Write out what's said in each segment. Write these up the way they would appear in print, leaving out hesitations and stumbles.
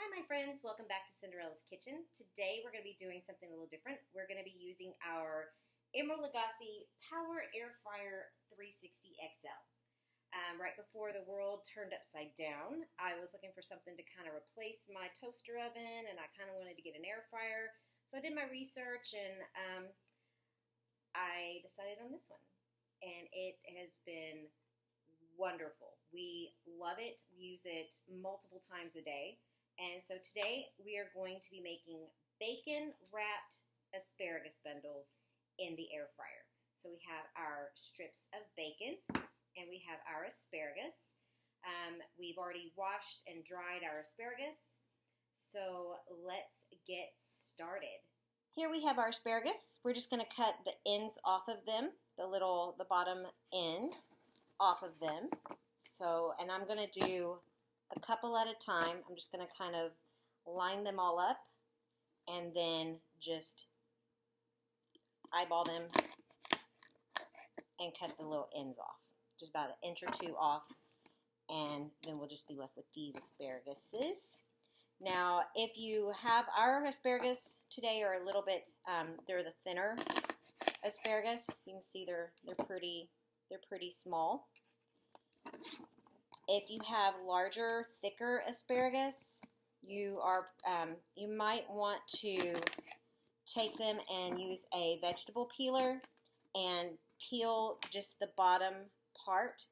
Hi my friends, welcome back to Cinderella's Kitchen. Today we're going to be doing something a little different. We're going to be using our Emeril Lagasse Power Air Fryer 360 XL. Right before the world turned upside down, I was looking for something to kind of replace my toaster oven, and I kind of wanted to get an air fryer. So I did my research, and I decided on this one. And it has been wonderful. We love it. We use it multiple times a day. And so today we are going to be making bacon wrapped asparagus bundles in the air fryer. So we have our strips of bacon and we have our asparagus. We've already washed and dried our asparagus. So let's get started. Here we have our asparagus. We're just going to cut the ends off of them, the bottom end off of them. So, and I'm going to do a couple at a time. I'm just going to kind of line them all up and then just eyeball them and cut the little ends off. Just about an inch or two off, and then we'll just be left with these asparaguses. Now, if you have our asparagus today are a little bit, they're the thinner asparagus. You can see they're pretty small. If you have larger, thicker asparagus, you might want to take them and use a vegetable peeler and peel just the bottom part,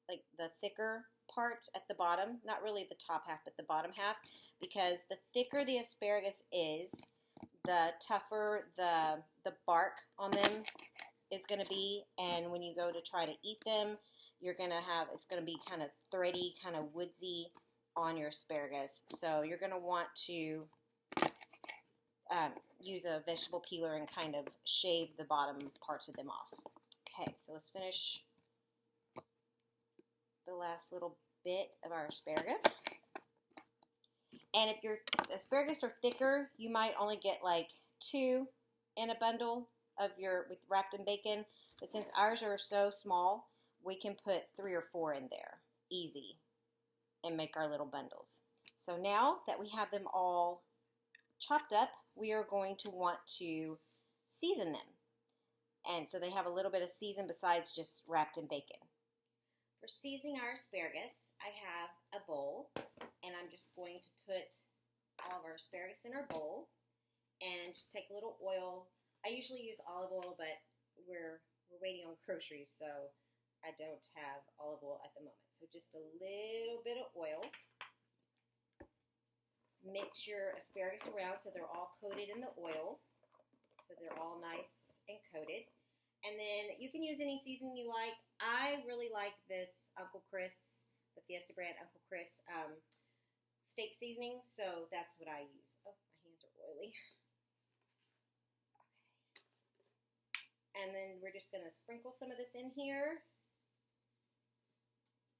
like the thicker part at the bottom, not really the top half, but the bottom half, because the thicker the asparagus is, the tougher the bark on them is going to be, and when you go to try to eat them, it's going to be kind of thready, kind of woodsy on your asparagus. So you're going to want to use a vegetable peeler and kind of shave the bottom parts of them off. Okay, so let's finish the last little bit of our asparagus. And if your asparagus are thicker, you might only get like 2 in a bundle wrapped in bacon. But since ours are so small, we can put 3 or 4 in there, easy, and make our little bundles. So now that we have them all chopped up, we are going to want to season them. And so they have a little bit of season besides just wrapped in bacon. For seasoning our asparagus, I have a bowl, and I'm just going to put all of our asparagus in our bowl and just take a little oil. I usually use olive oil, but we're waiting on groceries, so I don't have olive oil at the moment. So just a little bit of oil. Mix your asparagus around so they're all coated in the oil. So they're all nice and coated. And then you can use any seasoning you like. I really like this Uncle Chris, the Fiesta brand Uncle Chris steak seasoning. So that's what I use. Oh, my hands are oily. Okay. And then we're just going to sprinkle some of this in here.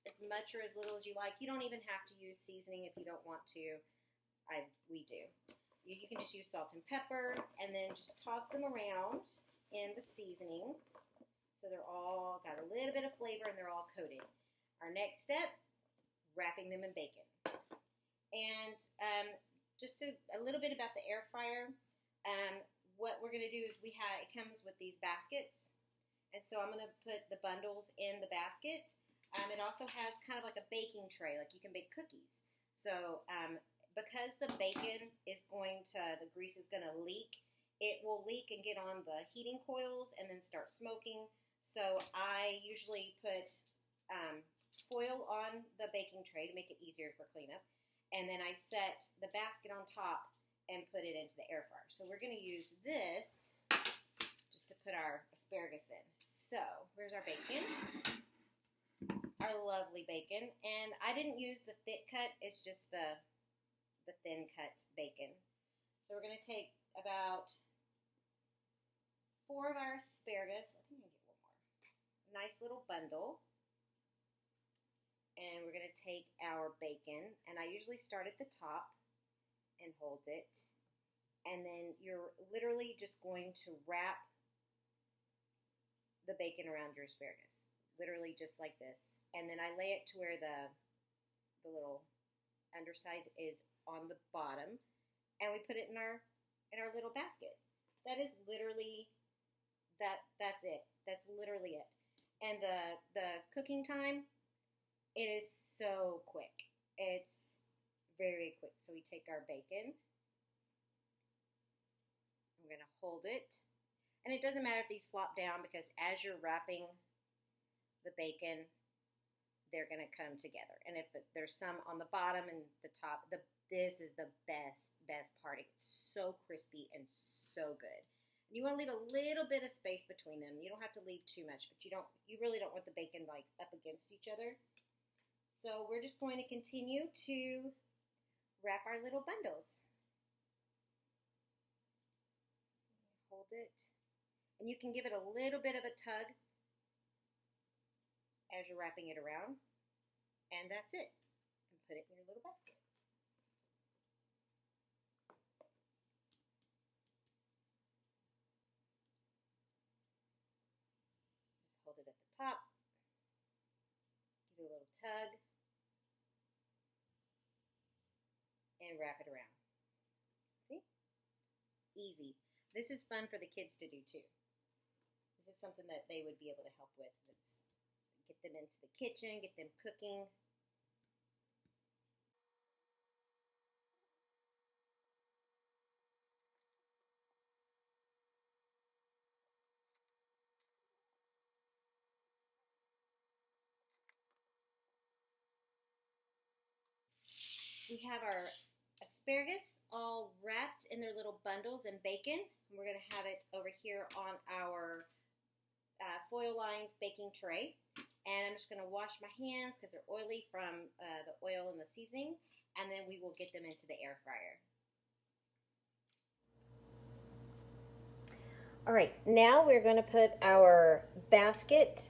As much or as little as you like. You don't even have to use seasoning if you don't want to. We do. You can just use salt and pepper, and then just toss them around in the seasoning so they're all got a little bit of flavor and they're all coated. Our next step, wrapping them in bacon. And just a little bit about the air fryer. What we're going to do is it comes with these baskets, and so I'm going to put the bundles in the basket. It also has kind of like a baking tray, like you can bake cookies. So because the bacon the grease is going to leak, it will leak and get on the heating coils and then start smoking. So I usually put foil on the baking tray to make it easier for cleanup. And then I set the basket on top and put it into the air fryer. So we're going to use this just to put our asparagus in. So here's our bacon. Our lovely bacon, and I didn't use the thick cut, it's just the thin cut bacon. So we're going to take about 4 of our asparagus, I think I can get one more, nice little bundle, and we're going to take our bacon, and I usually start at the top and hold it, and then you're literally just going to wrap the bacon around your asparagus. Literally just like this. And then I lay it to where the little underside is on the bottom, and we put it in our little basket. That is literally that's it. That's literally it. And the cooking time, it is so quick. It's very quick. So we take our bacon. I'm going to hold it. And it doesn't matter if these flop down, because as you're wrapping the bacon, they're going to come together. And if there's some on the bottom and the top, this is the best part. It's so crispy and so good. You want to leave a little bit of space between them. You don't have to leave too much, but you really don't want the bacon like up against each other. So we're just going to continue to wrap our little bundles. Hold it. And you can give it a little bit of a tug as you're wrapping it around. And that's it. And put it in your little basket. Hold it at the top, give it a little tug, and wrap it around. See? Easy. This is fun for the kids to do too. This is something that they would be able to help with. Let's get them into the kitchen, get them cooking. We have our asparagus all wrapped in their little bundles and bacon. We're going to have it over here on our foil-lined baking tray. And I'm just going to wash my hands because they're oily from the oil and the seasoning. And then we will get them into the air fryer. All right, now we're going to put our basket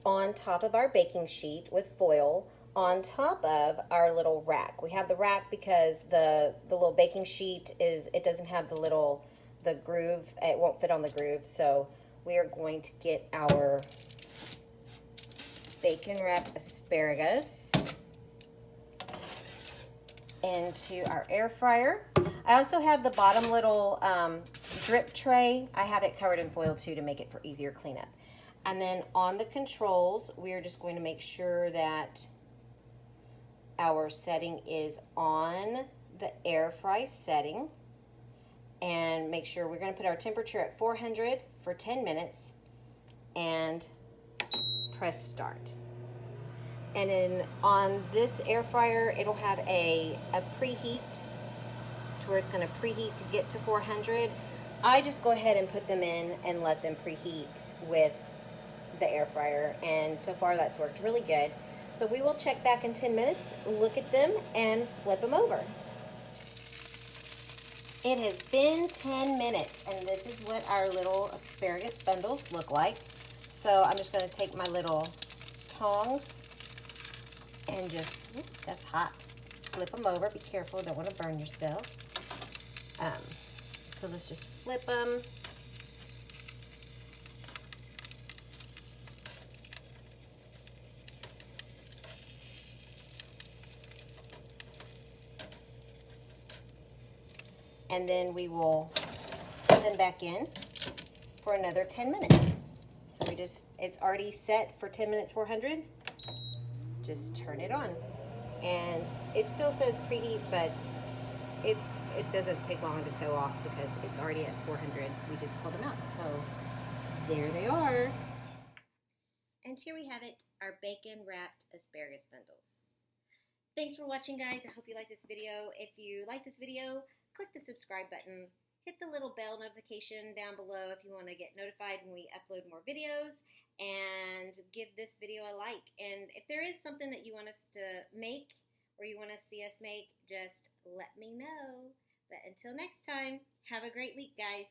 on top of our baking sheet with foil, on top of our little rack. We have the rack because the little baking sheet it doesn't have the groove. It won't fit on the groove. So we are going to get our bacon wrapped asparagus into our air fryer. I also have the bottom little drip tray. I have it covered in foil too to make it for easier cleanup. And then on the controls, we are just going to make sure that our setting is on the air fry setting, and make sure we're going to put our temperature at 400 for 10 minutes and press start. And then on this air fryer, it'll have a preheat to where it's going to preheat to get to 400. I just go ahead and put them in and let them preheat with the air fryer, and so far that's worked really good. So we will check back in 10 minutes, look at them, and flip them over. It has been 10 minutes, and this is what our little asparagus bundles look like. So I'm just going to take my little tongs and just, that's hot, flip them over. Be careful, don't want to burn yourself. So let's just flip them. And then we will put them back in for another 10 minutes. So it's already set for 10 minutes 400. Just turn it on. And it still says preheat, but it doesn't take long to go off because it's already at 400. We just pulled them out. So there they are. And here we have it, our bacon wrapped asparagus bundles. Thanks for watching, guys. I hope you like this video. If you like this video, click the subscribe button, hit the little bell notification down below if you want to get notified when we upload more videos, and give this video a like. And if there is something that you want us to make or you want to see us make, just let me know. But until next time, have a great week, guys.